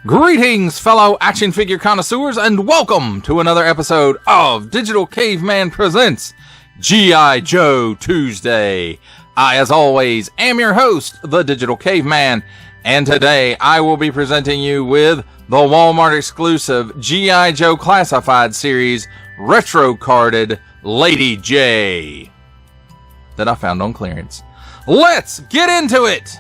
Greetings, fellow action figure connoisseurs, and welcome to another episode of Digital Caveman Presents G.I. Joe Tuesday. I, as always, am your host, the Digital Caveman, and today I will be presenting you with the Walmart exclusive G.I. Joe Classified Series retro carded Lady Jaye that I found on clearance. Let's get into it!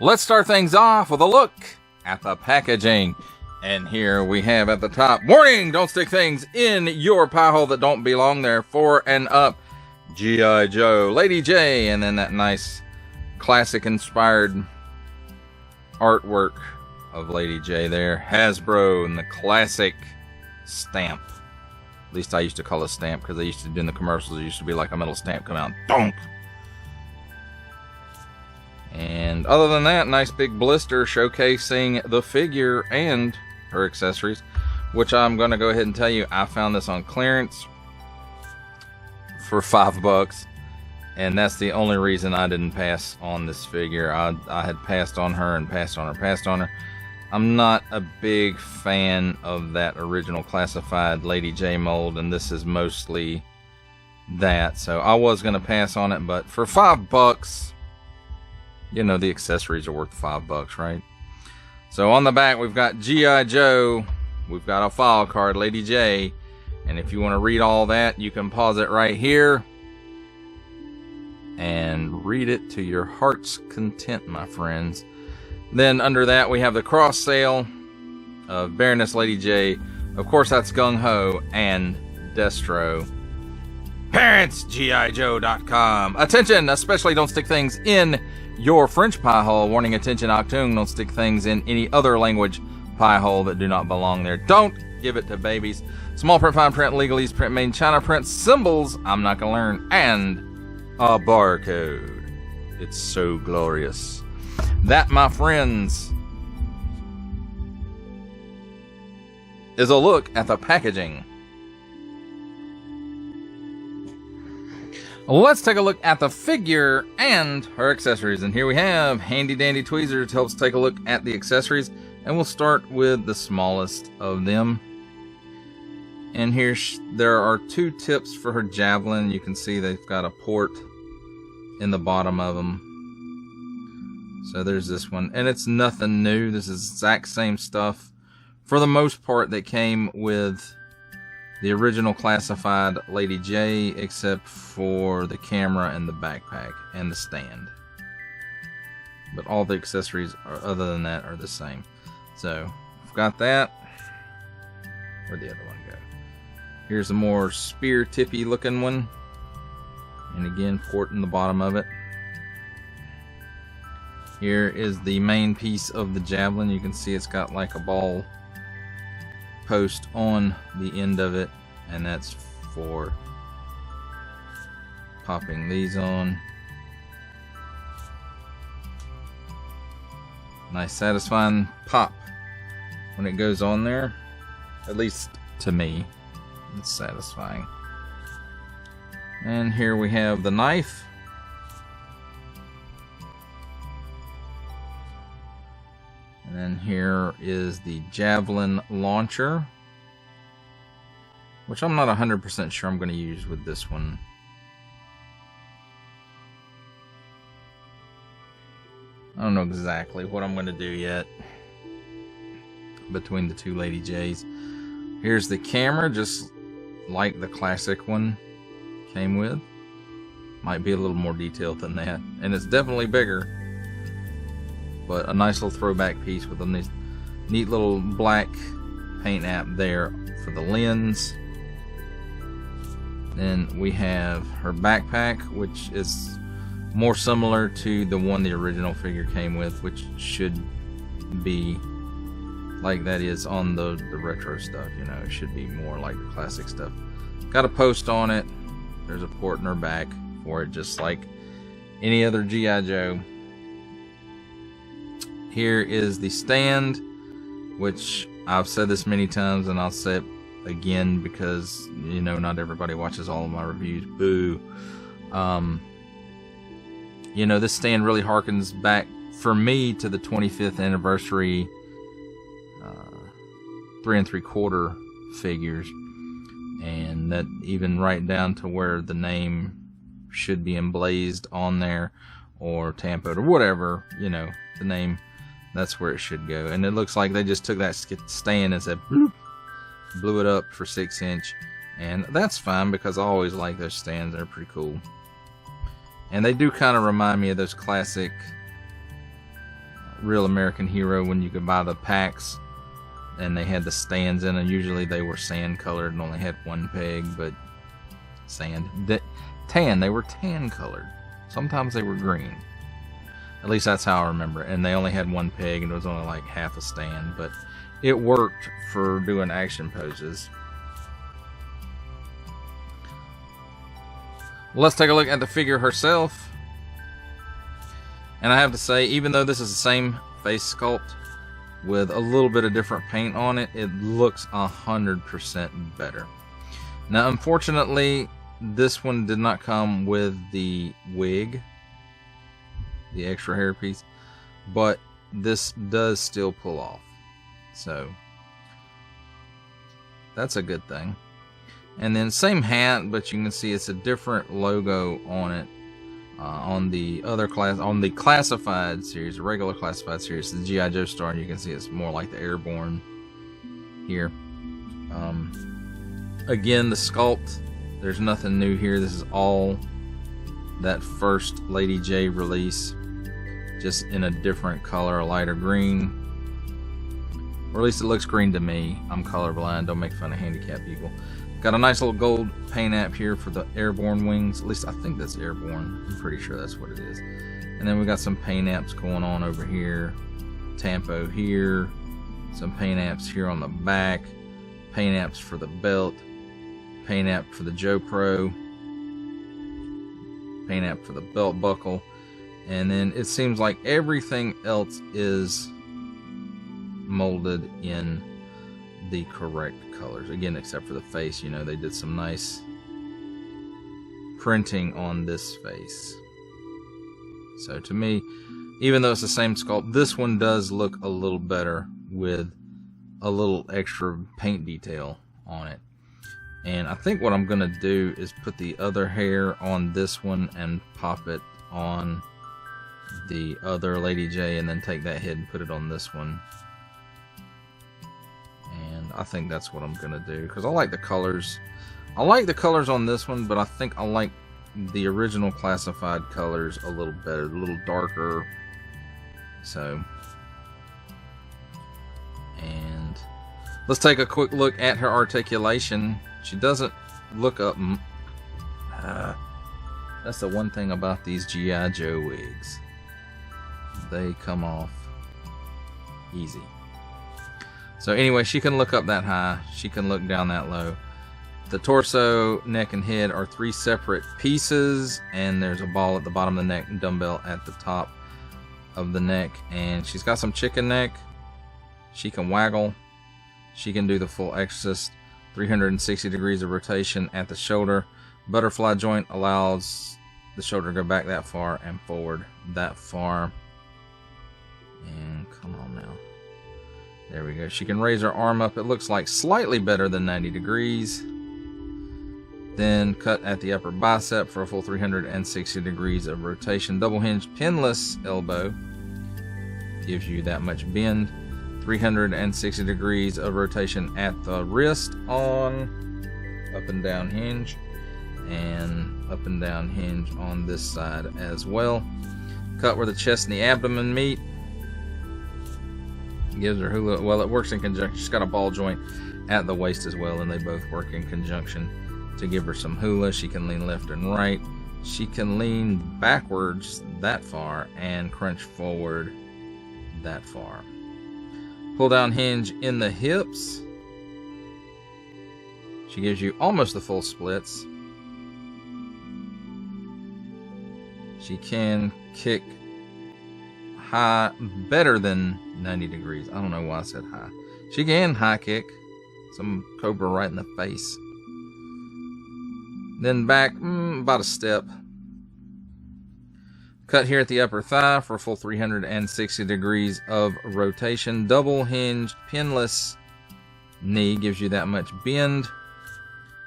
Let's start things off with a look at the packaging. And here we have at the top, warning, don't stick things in your pie hole that don't belong there. 4 and up, G.I. Joe, Lady Jaye, and then that nice classic inspired artwork of Lady Jaye there. Hasbro and the classic stamp. At least I used to call it stamp because they used to do in the commercials. It used to be like a metal stamp come out. Donk! And other than that, nice big blister showcasing the figure and her accessories, which I'm going to go ahead and tell you, I found this on clearance for $5, and that's the only reason I didn't pass on this figure. I had passed on her and passed on her. I'm not a big fan of that original classified Lady Jaye mold, and this is mostly that, so I was going to pass on it, but for $5, you know, the accessories are worth $5, right? So on the back, we've got G.I. Joe. We've got a file card, Lady Jaye. And if you want to read all that, you can pause it right here and read it to your heart's content, my friends. Then under that, we have the cross sale of Baroness Lady Jaye. Of course, that's Gung Ho and Destro. ParentsGIJoe.com. Attention, especially don't stick things in your French pie hole. Warning, attention, Octoon, don't stick things in any other language pie hole that do not belong there. Don't give it to babies. Small print, fine print, legalese print, made in China print, symbols I'm not gonna learn, and a barcode. It's so glorious. That, my friends, is a look at the packaging. Let's take a look at the figure and her accessories. And here we have handy dandy tweezers to help us take a look at the accessories. And we'll start with the smallest of them. And here there are 2 tips for her javelin. You can see they've got a port in the bottom of them. So there's this one. And it's nothing new. This is exact same stuff for the most part that came with the original classified Lady Jaye, except for the camera and the backpack and the stand. But all the accessories other than that are the same. So, we've got that. Where'd the other one go? Here's a more spear tippy looking one. And again, port in the bottom of it. Here is the main piece of the javelin. You can see it's got like a ball post on the end of it, and that's for popping these on. Nice satisfying pop when it goes on there, at least to me. It's satisfying. And here we have the knife. And then here is the javelin launcher, which I'm not 100% sure I'm going to use with this one. I don't know exactly what I'm going to do yet between the 2 Lady Jayes. Here's the camera, just like the classic one came with. Might be a little more detailed than that, and it's definitely bigger. But a nice little throwback piece with a neat little black paint app there for the lens. Then we have her backpack, which is more similar to the one the original figure came with, which should be like that is on the retro stuff. You know, it should be more like the classic stuff. Got a post on it. There's a port in her back for it, just like any other G.I. Joe. Here is the stand, which I've said this many times and I'll say it again because, you know, not everybody watches all of my reviews. Boo. You know, this stand really harkens back for me to the 25th anniversary 3 3/4 figures, and that even right down to where the name should be emblazed on there or tampoed or whatever, you know, the name, that's where it should go. And it looks like they just took that stand and said bloop, blew it up for 6-inch, and that's fine because I always like those stands. They're pretty cool, and they do kind of remind me of those classic Real American Hero when you could buy the packs and they had the stands in, and usually they were sand colored and only had one peg, but they were tan colored. Sometimes they were green. At least that's how I remember it. And they only had one peg and it was only like half a stand, but it worked for doing action poses. Well, let's take a look at the figure herself. And I have to say, even though this is the same face sculpt with a little bit of different paint on it, it looks 100% better. Now, unfortunately, this one did not come with the wig, the extra hairpiece, but this does still pull off. So that's a good thing. And then same hat, but you can see it's a different logo on it. On the other class, on the classified series, the regular classified series, the G.I. Joe star, and you can see it's more like the Airborne here. Again, the sculpt, there's nothing new here. This is all that first Lady Jaye release, just in a different color, a lighter green. Or at least it looks green to me. I'm colorblind, don't make fun of handicapped people. Got a nice little gold paint app here for the Airborne wings. At least I think that's Airborne. I'm pretty sure that's what it is. And then we got some paint apps going on over here. Tampo here. Some paint apps here on the back. Paint apps for the belt. Paint app for the Joe Pro. Paint app for the belt buckle. And then it seems like everything else is molded in the correct colors, again, except for the face. You know, they did some nice printing on this face. So to me, even though it's the same sculpt, this one does look a little better with a little extra paint detail on it. And I think what I'm gonna do is put the other hair on this one and pop it on the other Lady Jaye, and then take that head and put it on this one. I think that's what I'm gonna do, because I like the colors. I like the colors on this one, but I think I like the original classified colors a little better, a little darker. So, and let's take a quick look at her articulation. She doesn't look up. That's the one thing about these G.I. Joe wigs. They come off easy. So anyway, she can look up that high, she can look down that low. The torso, neck, and head are 3 separate pieces, and there's a ball at the bottom of the neck and dumbbell at the top of the neck. And she's got some chicken neck. She can waggle. She can do the full Exorcist, 360 degrees of rotation at the shoulder. Butterfly joint allows the shoulder to go back that far and forward that far. And come on now. There we go. She can raise her arm up, it looks like slightly better than 90 degrees. Then cut at the upper bicep for a full 360 degrees of rotation. Double hinge pinless elbow gives you that much bend. 360 degrees of rotation at the wrist on up and down hinge. And up and down hinge on this side as well. Cut where the chest and the abdomen meet. Gives her hula. Well, it works in conjunction. She's got a ball joint at the waist as well, and they both work in conjunction to give her some hula. She can lean left and right. She can lean backwards that far and crunch forward that far. Pull down hinge in the hips. She gives you almost the full splits. She can kick high better than 90 degrees. I don't know why I said high. She can high kick some cobra right in the face. Then back about a step. Cut here at the upper thigh for a full 360 degrees of rotation. Double hinge pinless knee gives you that much bend.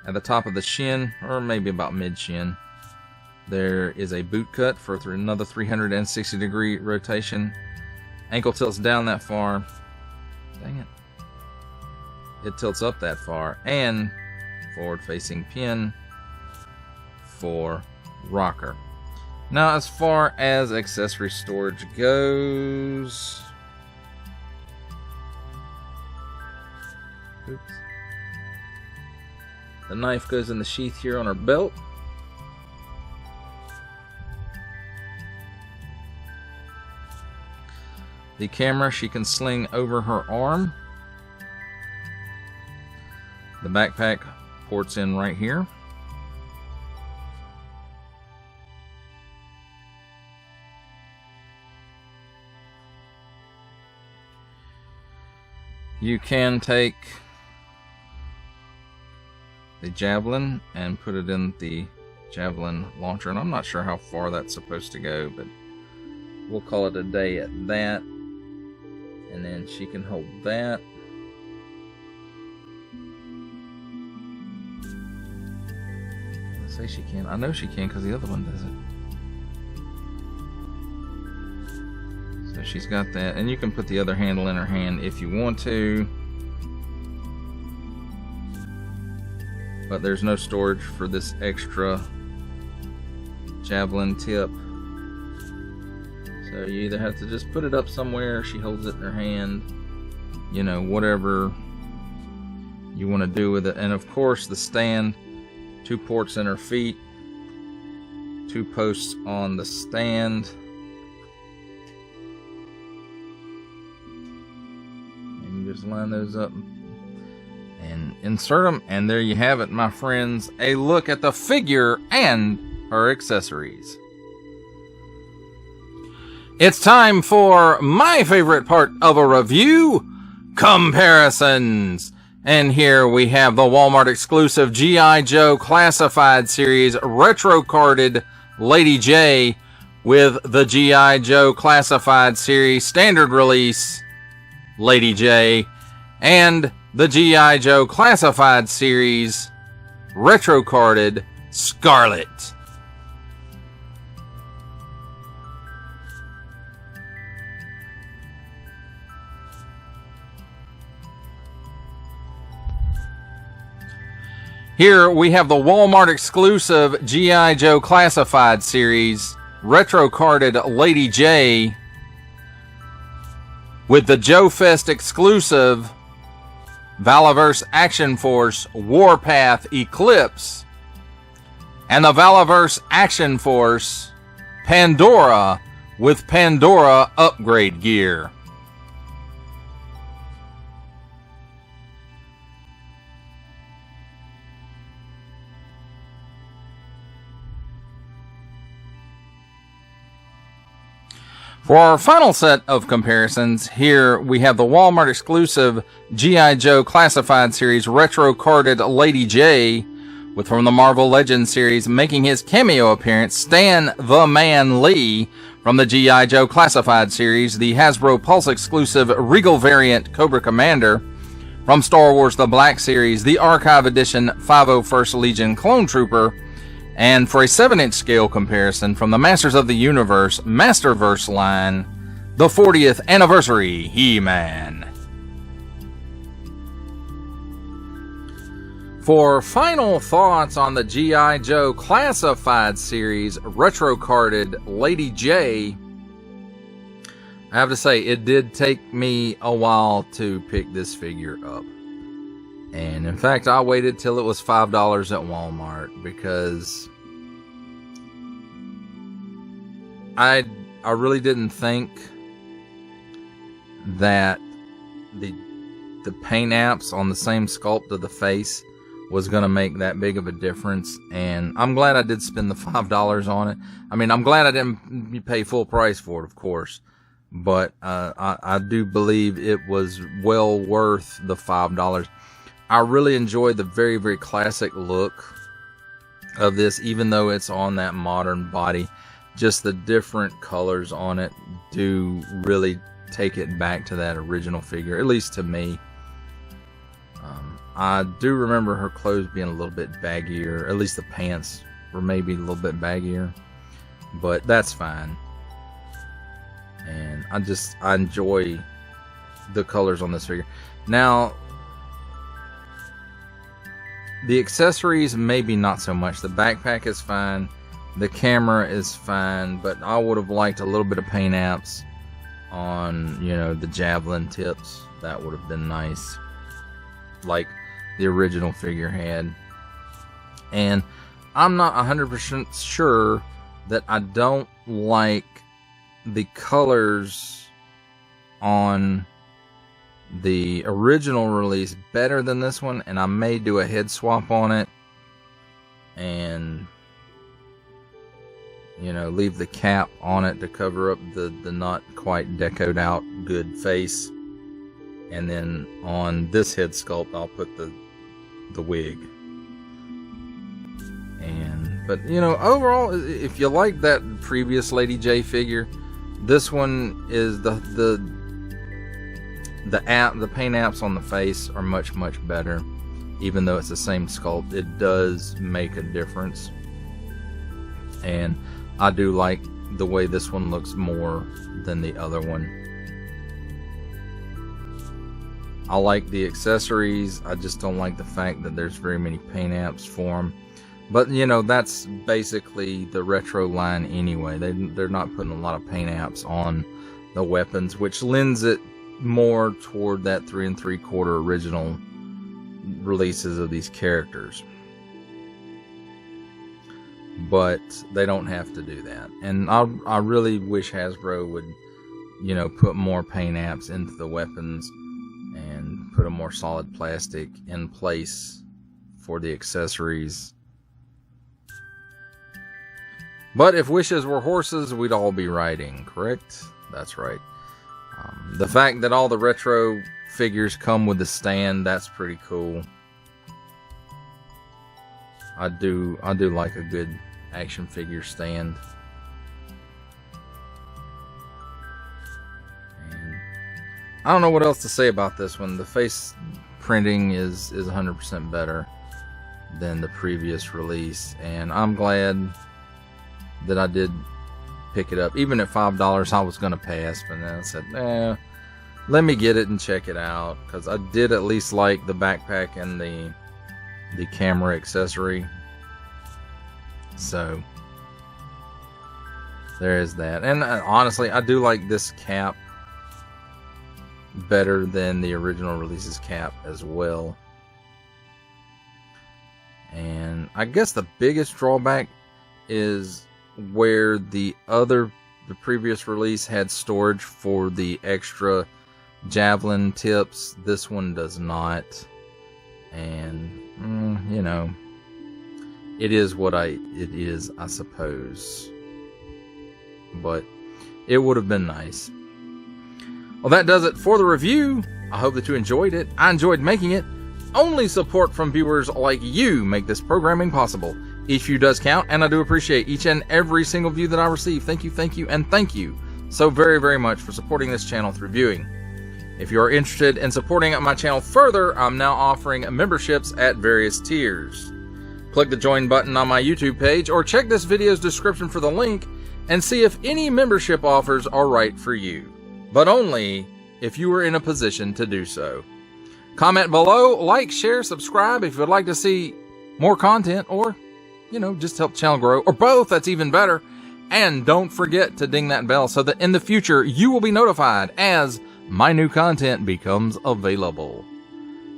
At the top of the shin, or maybe about mid shin, there is a boot cut for another 360 degree rotation. Ankle tilts down that far. Dang it. It tilts up that far. And forward facing pin for rocker. Now, as far as accessory storage goes, oops. The knife goes in the sheath here on her belt. The camera she can sling over her arm. The backpack ports in right here. You can take the javelin and put it in the javelin launcher, and I'm not sure how far that's supposed to go, but we'll call it a day at that. And then she can hold that. Let's say she can. I know she can because the other one does it. So she's got that, and you can put the other handle in her hand if you want to. But there's no storage for this extra javelin tip. So you either have to just put it up somewhere, she holds it in her hand, you know, whatever you want to do with it. And of course the stand, 2 ports in her feet, 2 posts on the stand. And you just line those up and insert them, and there you have it, my friends, a look at the figure and her accessories. It's time for my favorite part of a review, comparisons. And here we have the Walmart exclusive G.I. Joe Classified Series retro carded Lady Jaye with the G.I. Joe Classified Series standard release Lady Jaye, and the G.I. Joe Classified Series retro carded Scarlet. Here we have the Walmart exclusive G.I. Joe Classified Series retro carded Lady Jaye with the Joe Fest exclusive Valaverse Action Force Warpath Eclipse and the Valaverse Action Force Pandora with Pandora upgrade gear. For our final set of comparisons, here we have the Walmart exclusive G.I. Joe Classified Series retro carded Lady Jaye, with from the Marvel Legends series making his cameo appearance Stan the Man Lee from the G.I. Joe Classified Series, the Hasbro Pulse exclusive Regal variant Cobra Commander from Star Wars The Black Series, the Archive Edition 501st Legion Clone Trooper, and for a 7-inch scale comparison from the Masters of the Universe Masterverse line, the 40th Anniversary He-Man. For final thoughts on the G.I. Joe Classified Series retro carded Lady Jaye, I have to say it did take me a while to pick this figure up. And in fact, I waited till it was $5 at Walmart because I really didn't think that the paint apps on the same sculpt of the face was going to make that big of a difference, and I'm glad I did spend the $5 on it. I mean, I'm glad I didn't pay full price for it, of course, but I do believe it was well worth the $5. I really enjoyed the very, very classic look of this, even though it's on that modern body. Just the different colors on it do really take it back to that original figure, at least to me. I do remember her clothes being a little bit baggier, at least the pants were maybe a little bit baggier, but that's fine. And I enjoy the colors on this figure. Now, the accessories, maybe not so much. The backpack is fine, the camera is fine, but I would have liked a little bit of paint apps on, you know, the javelin tips. That would have been nice, like the original figure had. And I'm not 100% sure that I don't like the colors on the original release better than this one, and I may do a head swap on it and, you know, leave the cap on it to cover up the not quite decoed out good face, and then on this head sculpt I'll put the wig. But you know, overall, if you like that previous Lady Jaye figure, this one is the paint apps on the face are much better. Even though it's the same sculpt, it does make a difference, and I do like the way this one looks more than the other one. I like the accessories. I just don't like the fact that there's very many paint apps for them. But you know, that's basically the retro line anyway. They're not putting a lot of paint apps on the weapons, which lends it more toward that 3 3/4 original releases of these characters. But they don't have to do that, and I really wish Hasbro would, you know, put more paint apps into the weapons and put a more solid plastic in place for the accessories. But if wishes were horses, we'd all be riding, correct? That's right. The fact that all the retro figures come with a stand, that's pretty cool. I do like a good action figure stand. And I don't know what else to say about this one. The face printing is 100% better than the previous release, and I'm glad that I did pick it up. Even at $5 I was going to pass, but then I said, let me get it and check it out, because I did at least like the backpack and the camera accessory. So there is that. And honestly, I do like this cap better than the original release's cap as well. And I guess the biggest drawback is where the previous release had storage for the extra javelin tips. This one does not. And you know, it is what it is, I suppose. But it would have been nice. Well, that does it for the review. I hope that you enjoyed it. I enjoyed making it. Only support from viewers like you make this programming possible. Each view does count, and I do appreciate each and every single view that I receive. Thank you, and thank you so very, very much for supporting this channel through viewing. If you are interested in supporting my channel further, I'm now offering memberships at various tiers. Click the join button on my YouTube page, or check this video's description for the link and see if any membership offers are right for you, but only if you are in a position to do so. Comment below, like, share, subscribe if you would like to see more content, or, you know, just help the channel grow, or both, that's even better. And don't forget to ding that bell so that in the future you will be notified as my new content becomes available.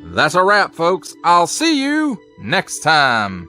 That's a wrap, folks. I'll see you next time.